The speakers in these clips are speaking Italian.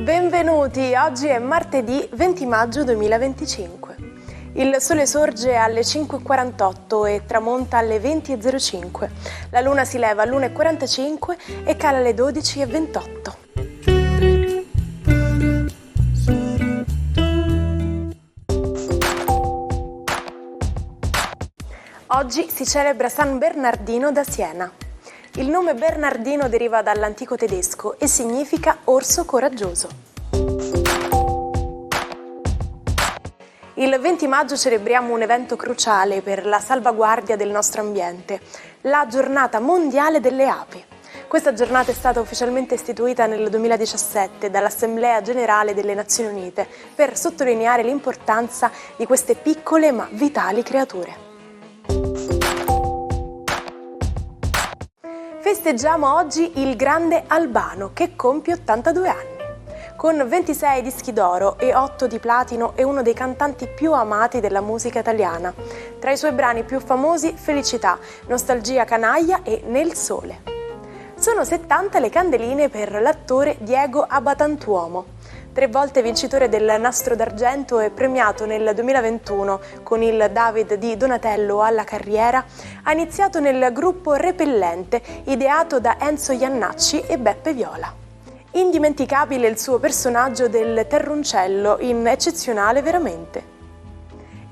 Benvenuti, oggi è martedì 20 maggio 2025. Il sole sorge alle 5.48 e tramonta alle 20.05. La luna si leva alle 1.45 e cala alle 12.28. Oggi si celebra San Bernardino da Siena. Il nome Bernardino deriva dall'antico tedesco e significa orso coraggioso. Il 20 maggio celebriamo un evento cruciale per la salvaguardia del nostro ambiente, la Giornata Mondiale delle Api. Questa giornata è stata ufficialmente istituita nel 2017 dall'Assemblea Generale delle Nazioni Unite per sottolineare l'importanza di queste piccole ma vitali creature. Festeggiamo oggi il grande Albano, che compie 82 anni. Con 26 dischi d'oro e 8 di platino è uno dei cantanti più amati della musica italiana. Tra i suoi brani più famosi Felicità, Nostalgia canaglia e Nel sole. Sono 70 le candeline per l'attore Diego Abatantuomo. 3 volte vincitore del Nastro d'Argento e premiato nel 2021 con il David di Donatello alla carriera, ha iniziato nel gruppo Repellente, ideato da Enzo Iannacci e Beppe Viola. Indimenticabile il suo personaggio del Terroncello, in Eccezionale veramente.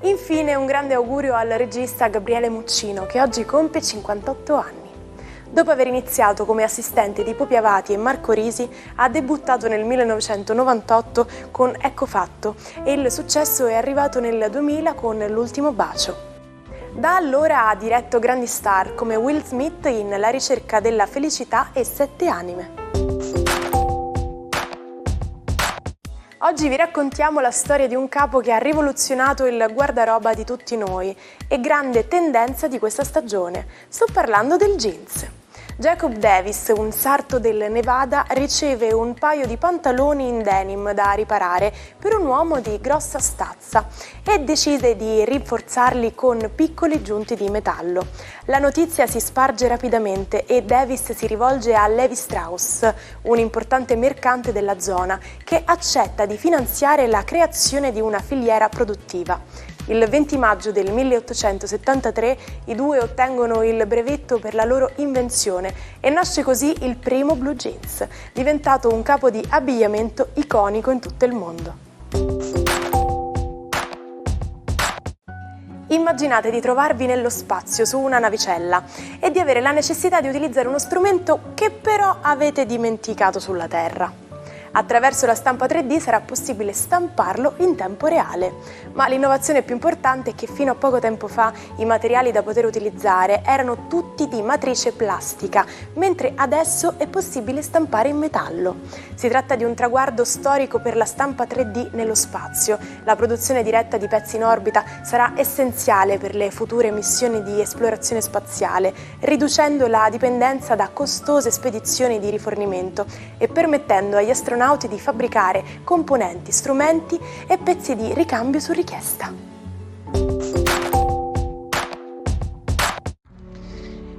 Infine un grande augurio al regista Gabriele Muccino, che oggi compie 58 anni. Dopo aver iniziato come assistente di Pupi Avati e Marco Risi, ha debuttato nel 1998 con Ecco fatto e il successo è arrivato nel 2000 con L'ultimo bacio. Da allora ha diretto grandi star come Will Smith in La ricerca della felicità e Sette anime. Oggi vi raccontiamo la storia di un capo che ha rivoluzionato il guardaroba di tutti noi e grande tendenza di questa stagione. Sto parlando del jeans. Jacob Davis, un sarto del Nevada, riceve un paio di pantaloni in denim da riparare per un uomo di grossa stazza e decide di rinforzarli con piccoli giunti di metallo. La notizia si sparge rapidamente e Davis si rivolge a Levi Strauss, un importante mercante della zona, che accetta di finanziare la creazione di una filiera produttiva. Il 20 maggio del 1873 i due ottengono il brevetto per la loro invenzione e nasce così il primo blue jeans, diventato un capo di abbigliamento iconico in tutto il mondo. Immaginate di trovarvi nello spazio su una navicella e di avere la necessità di utilizzare uno strumento che però avete dimenticato sulla Terra. Attraverso la stampa 3D sarà possibile stamparlo in tempo reale, ma l'innovazione più importante è che fino a poco tempo fa i materiali da poter utilizzare erano tutti di matrice plastica, mentre adesso è possibile stampare in metallo. Si tratta di un traguardo storico per la stampa 3D nello spazio. La produzione diretta di pezzi in orbita sarà essenziale per le future missioni di esplorazione spaziale, riducendo la dipendenza da costose spedizioni di rifornimento e permettendo agli astronauti di fabbricare componenti, strumenti e pezzi di ricambio su richiesta.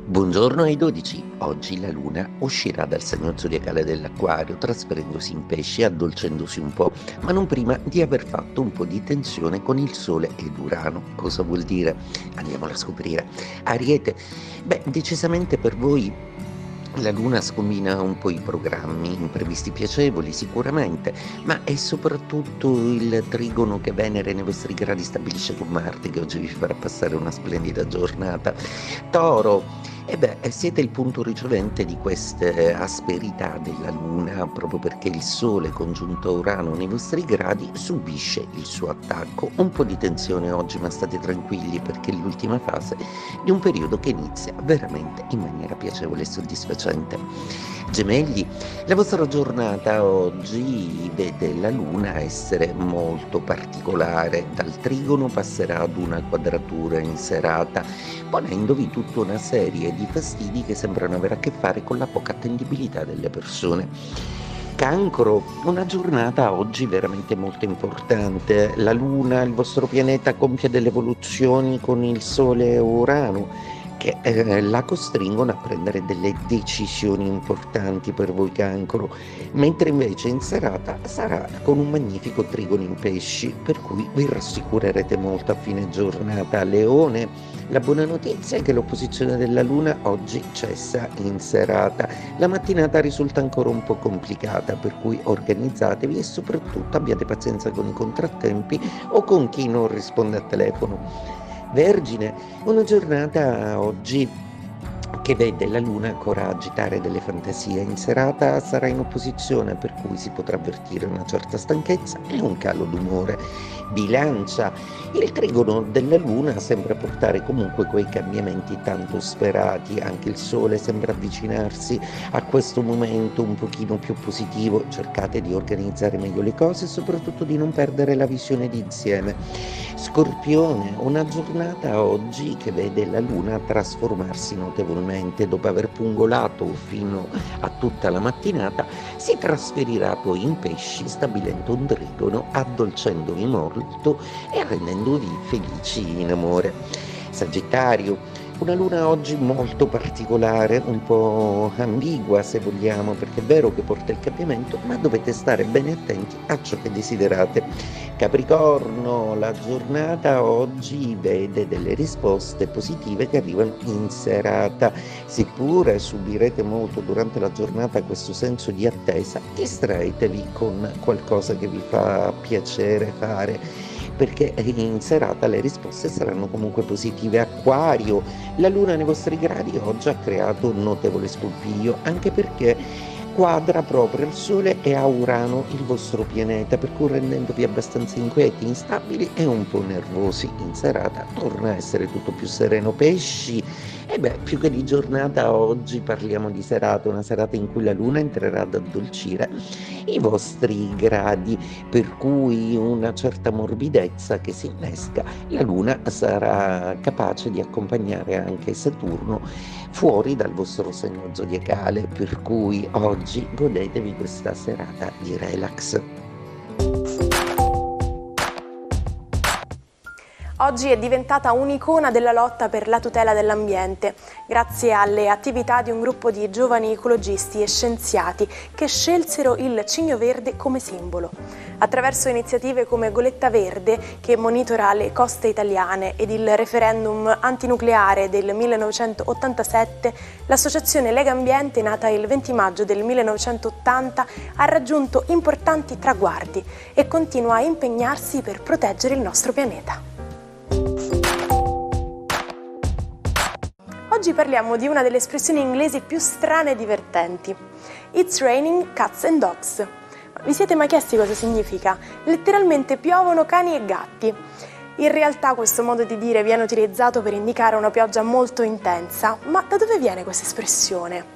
Buongiorno ai 12. Oggi la Luna uscirà dal segno zodiacale dell'Acquario, trasferendosi in Pesci e addolcendosi un po', ma non prima di aver fatto un po' di tensione con il Sole ed Urano. Cosa vuol dire? Andiamola a scoprire. Ariete, decisamente per voi la Luna scombina un po' i programmi, imprevisti piacevoli sicuramente, ma è soprattutto il trigono che Venere nei vostri gradi stabilisce con Marte che oggi vi farà passare una splendida giornata. Toro, siete il punto ricevente di queste asperità della Luna, proprio perché il Sole congiunto a Urano nei vostri gradi subisce il suo attacco. Un po' di tensione oggi, ma state tranquilli perché è l'ultima fase di un periodo che inizia veramente in maniera piacevole e soddisfacente. Gemelli, la vostra giornata oggi vede la Luna essere molto particolare. Dal trigono passerà ad una quadratura in serata, ponendovi tutta una serie di fastidi che sembrano avere a che fare con la poca attendibilità delle persone. Cancro, una giornata oggi veramente molto importante. La Luna, il vostro pianeta, compie delle evoluzioni con il Sole e Urano che la costringono a prendere delle decisioni importanti per voi Cancro, mentre invece in serata sarà con un magnifico trigono in pesci, per cui vi rassicurerete molto a fine giornata. Leone, la buona notizia è che l'opposizione della Luna oggi cessa in serata. La mattinata risulta ancora un po' complicata, per cui organizzatevi e soprattutto abbiate pazienza con i contrattempi o con chi non risponde al telefono. Vergine, una giornata oggi che vede la Luna ancora agitare delle fantasie. In serata sarà in opposizione, per cui si potrà avvertire una certa stanchezza e un calo d'umore. Bilancia, il trigono della Luna sembra portare comunque quei cambiamenti tanto sperati. Anche il Sole sembra avvicinarsi a questo momento un pochino più positivo. Cercate di organizzare meglio le cose e soprattutto di non perdere la visione d'insieme. Scorpione, una giornata oggi che vede la Luna trasformarsi notevolmente. Dopo aver pungolato fino a tutta la mattinata, si trasferirà poi in pesci, stabilendo un trigono, addolcendovi molto e rendendovi felici in amore. Sagittario, una luna oggi molto particolare, un po' ambigua se vogliamo, perché è vero che porta il cambiamento, ma dovete stare bene attenti a ciò che desiderate. Capricorno, la giornata oggi vede delle risposte positive che arrivano in serata. Seppure subirete molto durante la giornata questo senso di attesa, distraetevi con qualcosa che vi fa piacere fare, perché in serata le risposte saranno comunque positive. Acquario, la luna nei vostri gradi oggi ha creato un notevole scompiglio, anche perché quadra proprio al Sole e a Urano, il vostro pianeta, per cui rendendovi abbastanza inquieti, instabili e un po' nervosi. In serata torna a essere tutto più sereno. Pesci, e più che di giornata oggi parliamo di serata, una serata in cui la luna entrerà ad addolcire i vostri gradi, per cui una certa morbidezza che si innesca. La luna sarà capace di accompagnare anche Saturno fuori dal vostro segno zodiacale, per cui oggi godetevi questa serata di relax. Oggi è diventata un'icona della lotta per la tutela dell'ambiente, grazie alle attività di un gruppo di giovani ecologisti e scienziati che scelsero il cigno verde come simbolo. Attraverso iniziative come Goletta Verde, che monitora le coste italiane, ed il referendum antinucleare del 1987, l'associazione Lega Ambiente, nata il 20 maggio del 1980, ha raggiunto importanti traguardi e continua a impegnarsi per proteggere il nostro pianeta. Oggi parliamo di una delle espressioni inglesi più strane e divertenti. It's raining cats and dogs. Vi siete mai chiesti cosa significa? Letteralmente piovono cani e gatti. In realtà questo modo di dire viene utilizzato per indicare una pioggia molto intensa, ma da dove viene questa espressione?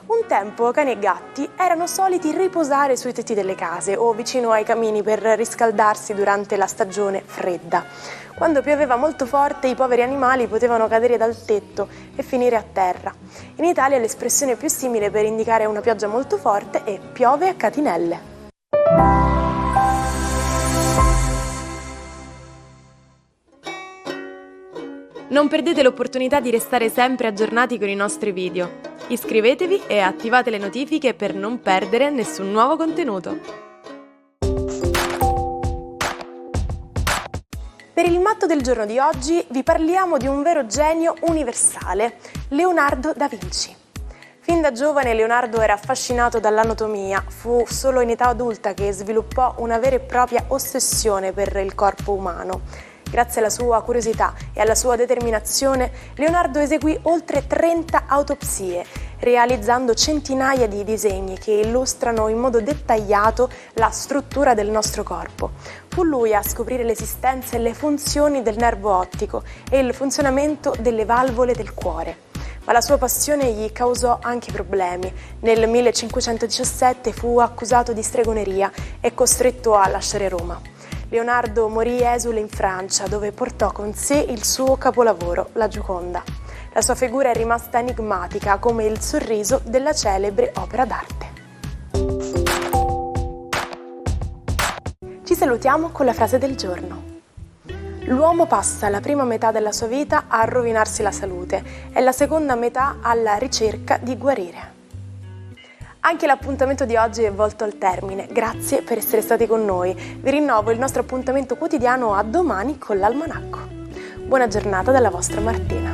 Un tempo cani e gatti erano soliti riposare sui tetti delle case o vicino ai camini per riscaldarsi durante la stagione fredda. Quando pioveva molto forte, i poveri animali potevano cadere dal tetto e finire a terra. In Italia l'espressione più simile per indicare una pioggia molto forte è piove a catinelle. Non perdete l'opportunità di restare sempre aggiornati con i nostri video. Iscrivetevi e attivate le notifiche per non perdere nessun nuovo contenuto. Per il matto del giorno di oggi vi parliamo di un vero genio universale, Leonardo da Vinci. Fin da giovane Leonardo era affascinato dall'anatomia, fu solo in età adulta che sviluppò una vera e propria ossessione per il corpo umano. Grazie alla sua curiosità e alla sua determinazione, Leonardo eseguì oltre 30 autopsie, realizzando centinaia di disegni che illustrano in modo dettagliato la struttura del nostro corpo. Fu lui a scoprire l'esistenza e le funzioni del nervo ottico e il funzionamento delle valvole del cuore. Ma la sua passione gli causò anche problemi. Nel 1517 fu accusato di stregoneria e costretto a lasciare Roma. Leonardo morì esule in Francia, dove portò con sé il suo capolavoro, la Gioconda. La sua figura è rimasta enigmatica come il sorriso della celebre opera d'arte. salutiamo con la frase del giorno. L'uomo passa la prima metà della sua vita a rovinarsi la salute e la seconda metà alla ricerca di guarire. Anche l'appuntamento di oggi è volto al termine. Grazie per essere stati con noi. Vi rinnovo il nostro appuntamento quotidiano a domani con l'Almanacco. Buona giornata dalla vostra Martina.